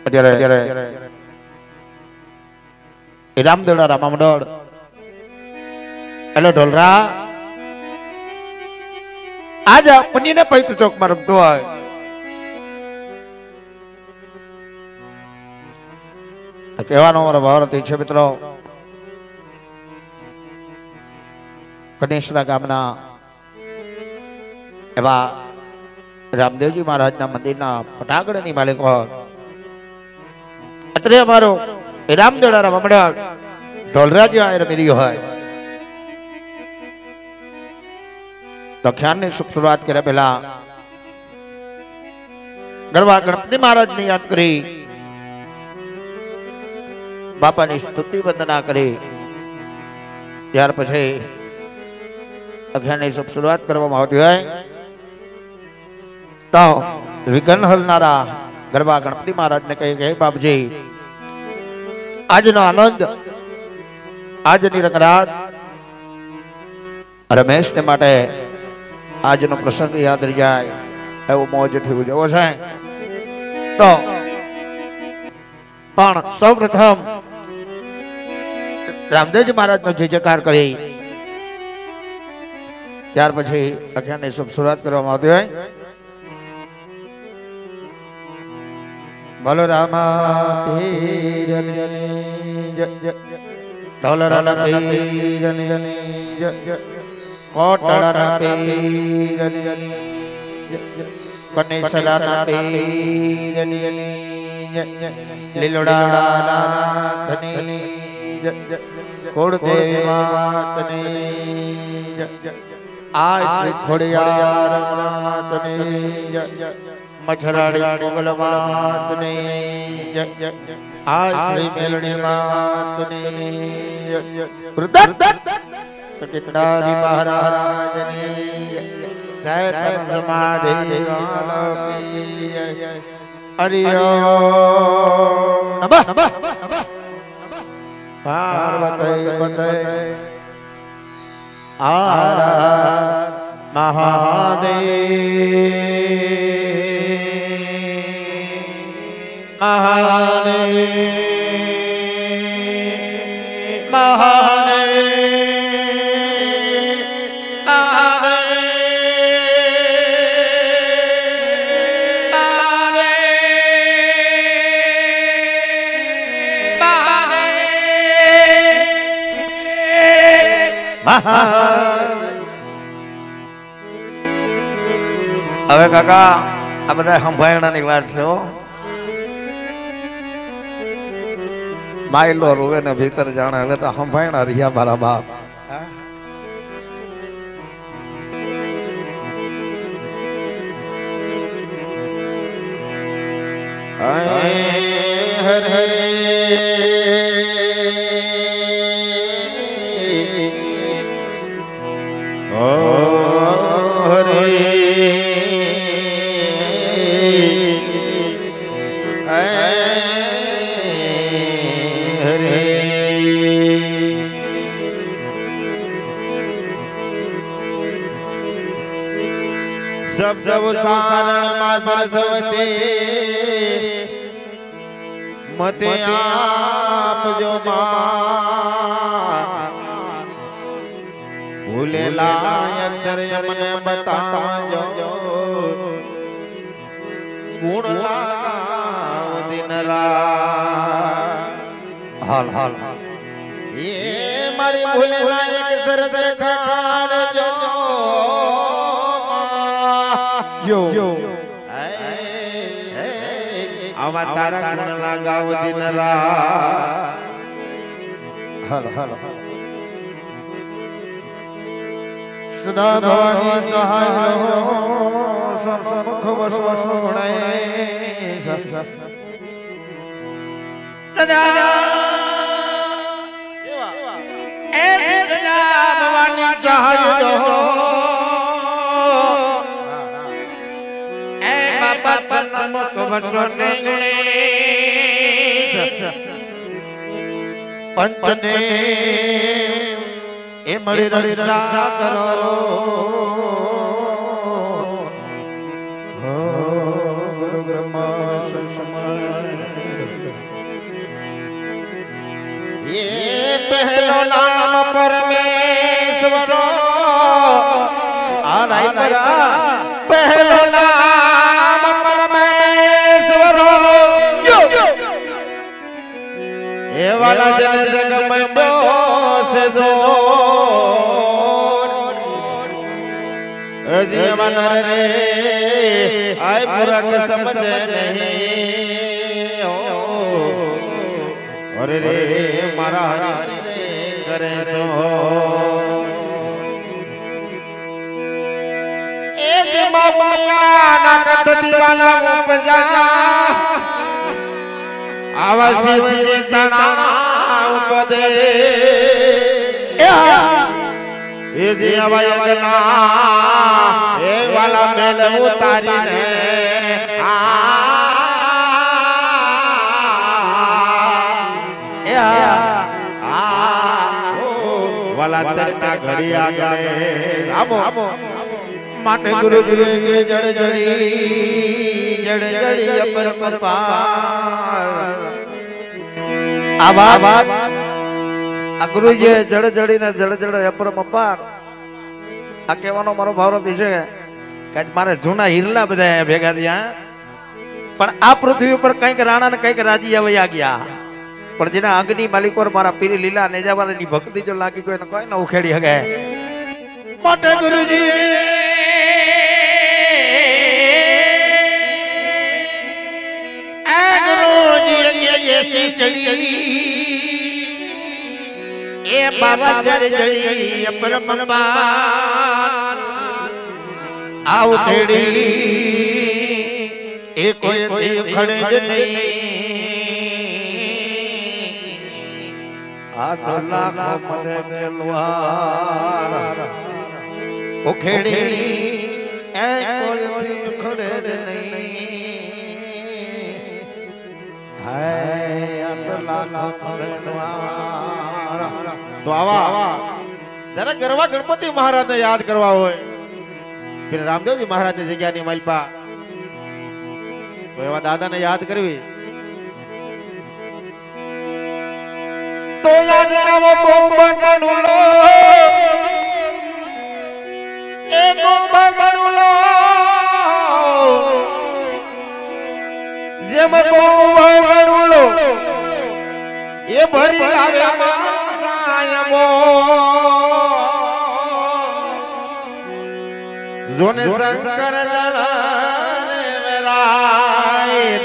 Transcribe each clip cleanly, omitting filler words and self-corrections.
અત્યારે રામદેવડા રામા મંડળ હેલો ઢોલરા આજ પુણ્યને પવિત્ર ચોકમાં રમતો હોય કહેવાનો મારો ભાવરતી છે મિત્રો કનેશરા ગામના એવા રામદેવજી મહારાજના મંદિરના ફટાકડાની માલિક હોય અત્યારે અમારો રામદેવડા રામા મંડળ ઢોલરાજી આ રમી રહ્યો હોય તો ખ્યાલની શરૂઆત કર્યા પહેલા ગરબા ગણપતિ મહારાજને યાદ કરી બાપાની સ્તુતિ વંદના કરી ત્યાર પછી અખ્યાનની શરૂઆત કરવામાં આવતી હોય તો વિઘ્ન હરનારા ગરબા ગણપતિ મહારાજને કહે કે બાપજી આજનો આનંદ આજની રંગરાત રમેશને માટે આજનો પ્રસંગ યાદ રહી જાય એવો મોજથી ઉજવો છે તો પણ સૌ પ્રથમ રામદેવજી મહારાજનો જય જયકાર કરી ત્યાર પછી અખ્યાનની શરૂઆત કરવામાં આવતી હોય બોલો રામા કોટડા કનેસલા લીલોડા કુળદેવી માતની આ શ્રી ખોડિયાર માતની મછરાડી મોગલ માતની આ શ્રી મેલણી માતની કીતડારી મહારાજની જય સમાધિ હરિયો નમઃ પાર્વતી પતે આર મહાદેવ મહાદેવ મહાદેવ હવે કાકા આ બધા સંભાળવાની વાત છે માયલો રોવે ને ભીતર જાણે હવે તો સંભાળના રહ્યા મારા બાપ હરે હરે શબ્દ સારણ માં સરસ્વતી મતે આપજો ભૂલેલા અક્ષર મને બતાવજો ગુણ લાવ દિન રાત હાલ હાલ એ મારી ભૂલેલા અક્ષર દેખાડજો yo આવા તારા ગુણ લાગાવ દિન રાત હલ હલ સદા ભવાની સહાય સન્મુખ વસોણે દાદા એ સદા ભવાની સહાય પંચદેવ એ મળી રક્ષા કરો ગુરુ બ્રહ્મા पहलो नाम परमेश्वरो पहलो नाम परमेश्वरो ये वाला जन जग मंडो से जो जी मन रे आए पूरा समझ नहीं और रे मारा हरि रे करे सो ए जे बाबा ना कत दीवाना उपजा आवसी से तना उपदे ए जे अवयगना ए वाला मेल उतारी ने वाला तेरा घड़ी आ गए आमो माटे गुरु जी के जड़ जड़ी अपर पार आवा आ गुरु जी जड़ जड़ी ने जड़ अपर पार आ कहेવાનો મારો ભાવરત છે કે મારે જૂના હિરલા બધા ભેગા થયા પણ આ પૃથ્વી ઉપર કંઈક રાણા ને કંઈક રાજી આવ્યા ગયા પણ જેના અંગની માલિક પર મારા પીરી લીલા નેજાવાળાની ભક્તિ જો લાગી કોઈ ને કોઈ ન ઉખેડી હગે મોટે ગુરુજી આ ગુરુજી એસી ચડી એ બાબા જડી પરમપાર આવ તેડી એ કોઈ દેવ ખડે જ નહીં तो लाखों मदे मेलवार उखेड़ी ए कोई खड़े नहीं है अब लाखों मेलवार तो आवा जरा गरवा गणपति महाराज ने याद करवा होय फिर रामदेव जी महाराज ने जग्या ની માલપા તો એવા દાદા ને યાદ કરવી तो याद रामो बगणुलो एक बगणुलो जेम को बगणुलो ये भरी आवे मारो सायमो जोने शंकर जलाने मेरा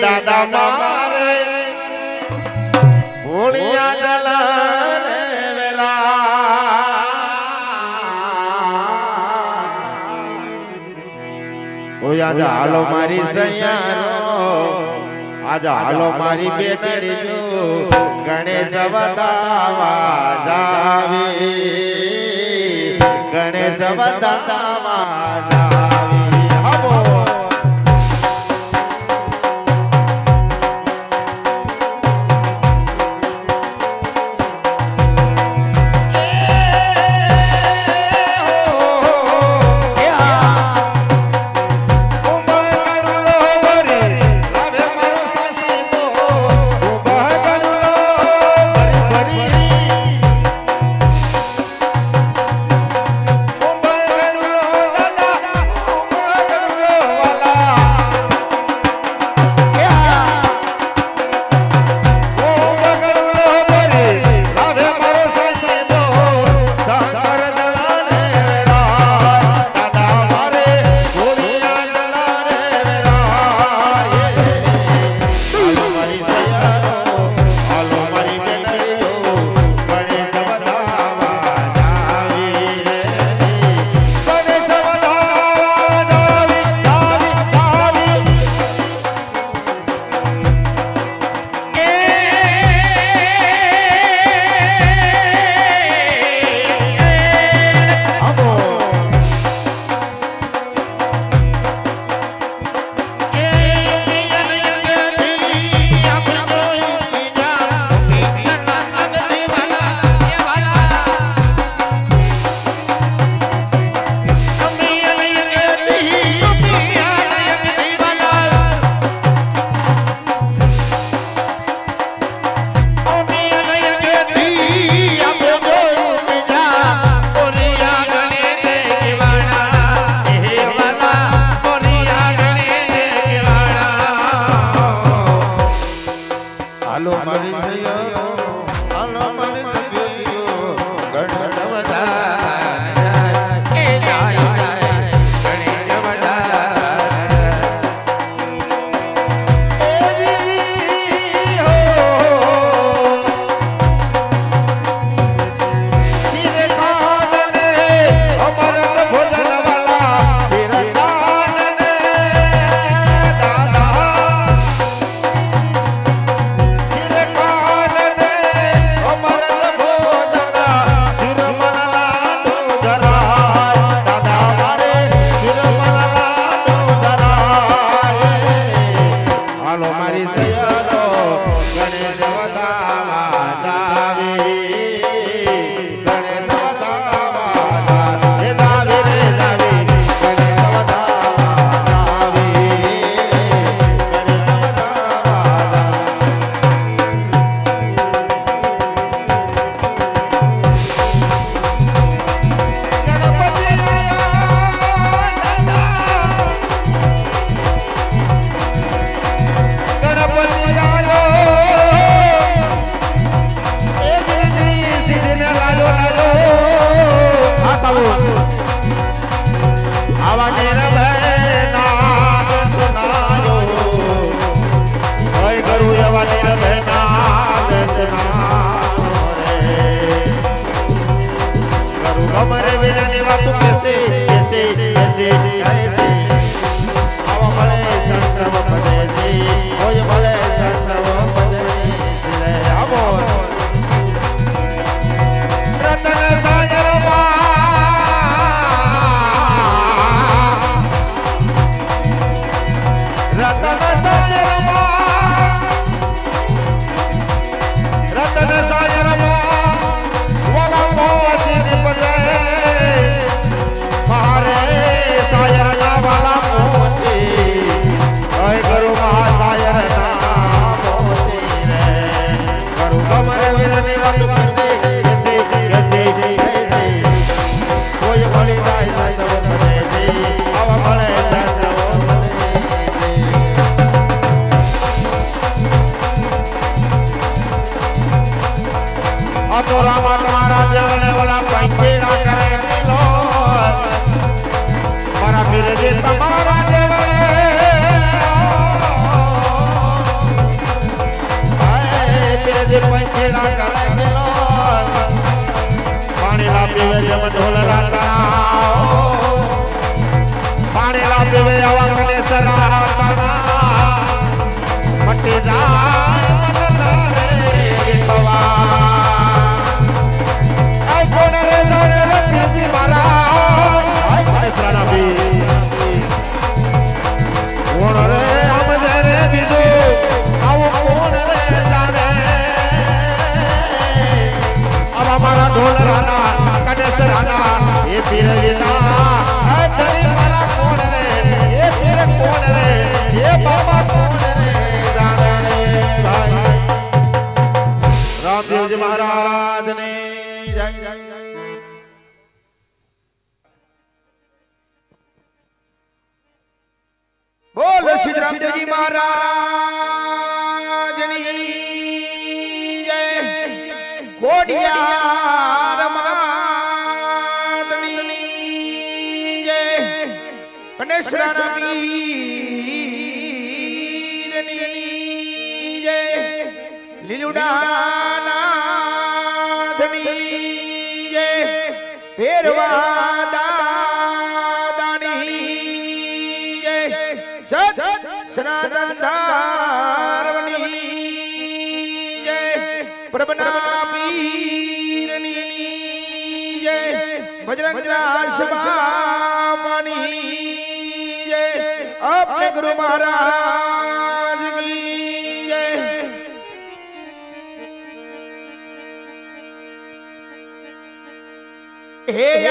दादा मारे भोलिया जलाने मेरा ओ आजा हालो मारी सैयारो आजा हालो मारी बेनड़ी जो गणेश बतावा जावे गणेश बतावा जावे हमो હાલો મારી સૈયો હાલો મારી સૈયો ગણ વધાર એ જાય ગણ Yeah.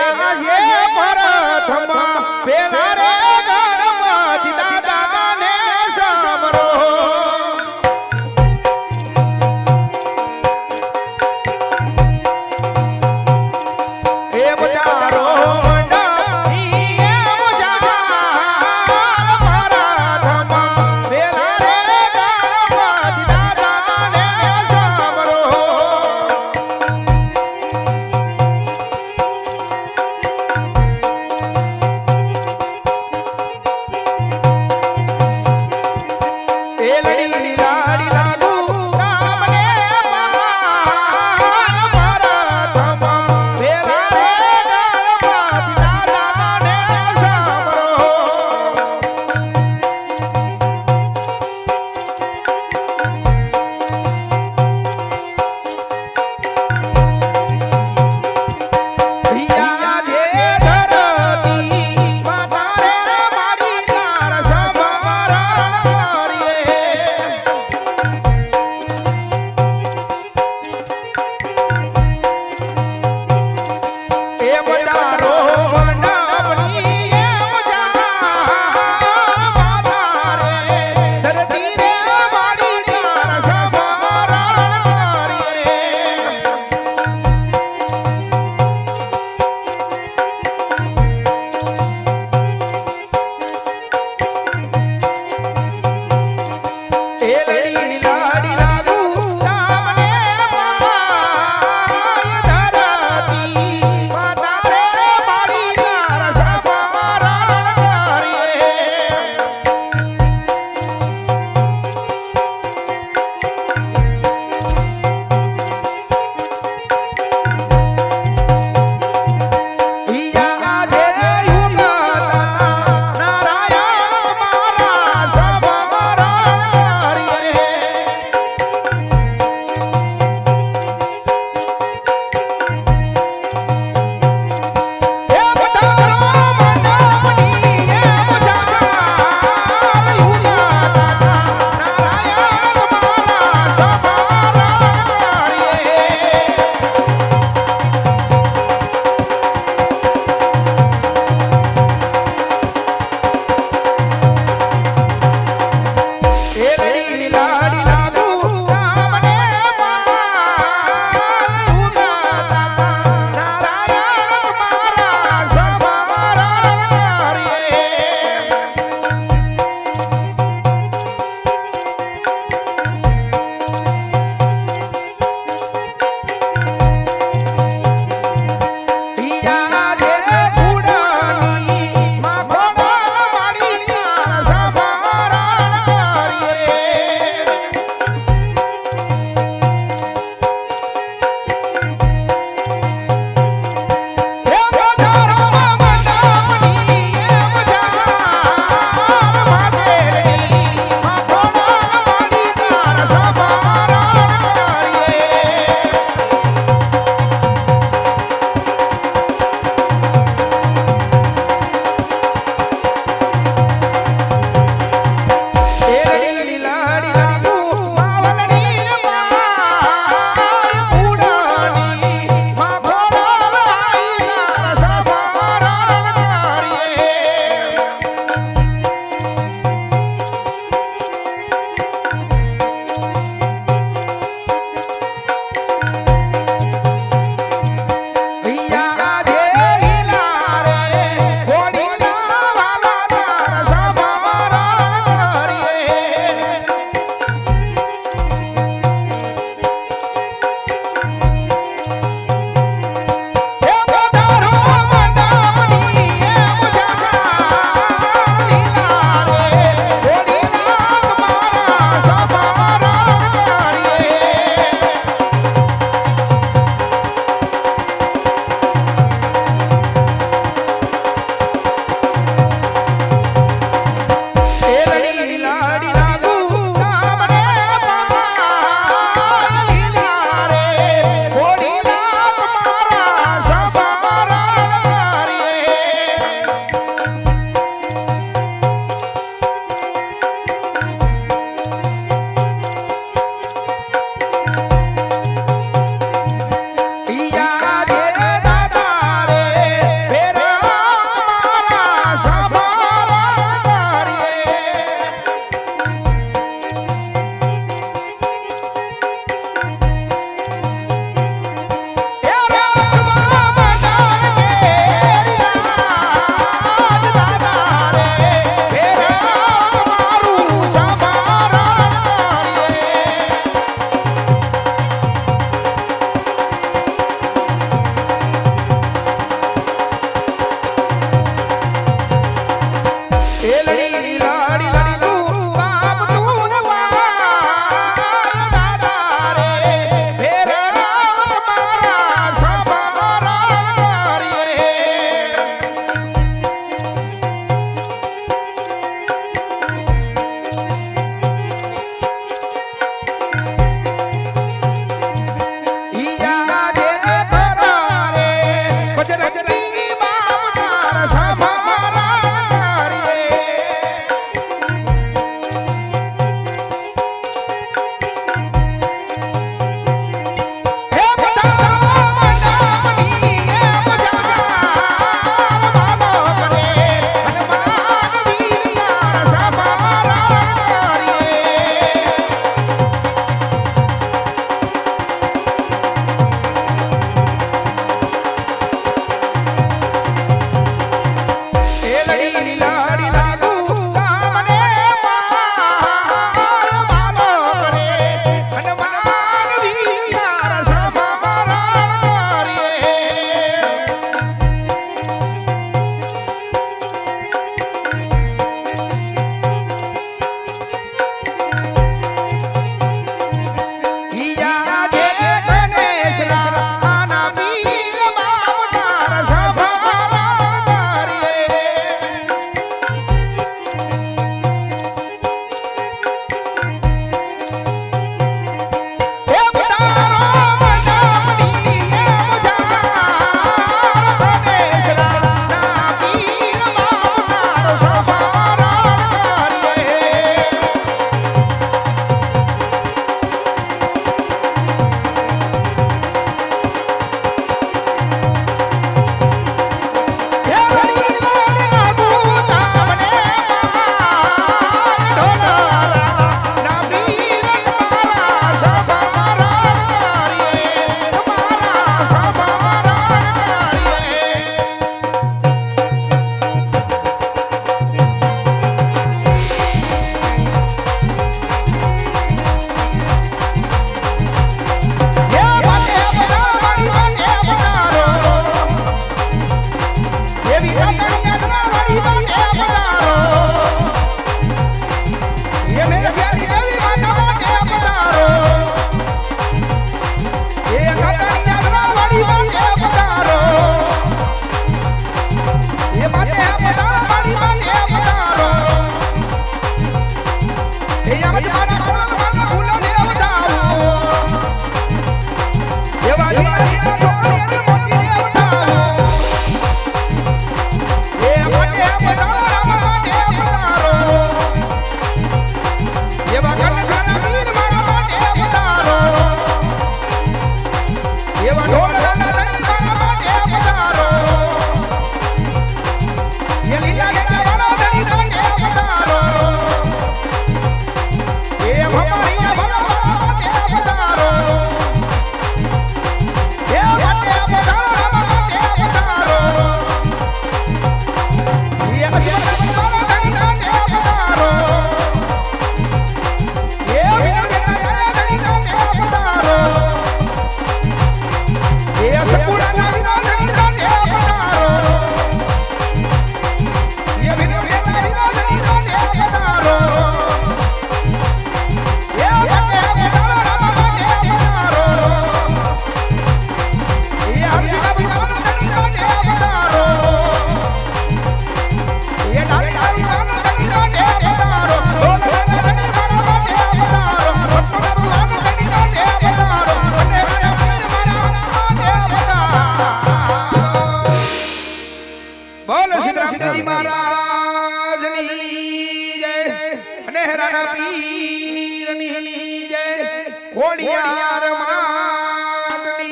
ઓડિયાર માટની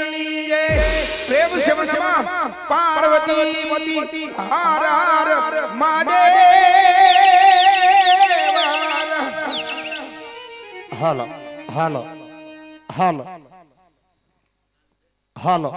પ્રેમ છે મનમાં પાર્વતી હાર હાર મહાદેવ હાલો હાલો હાલો હાલો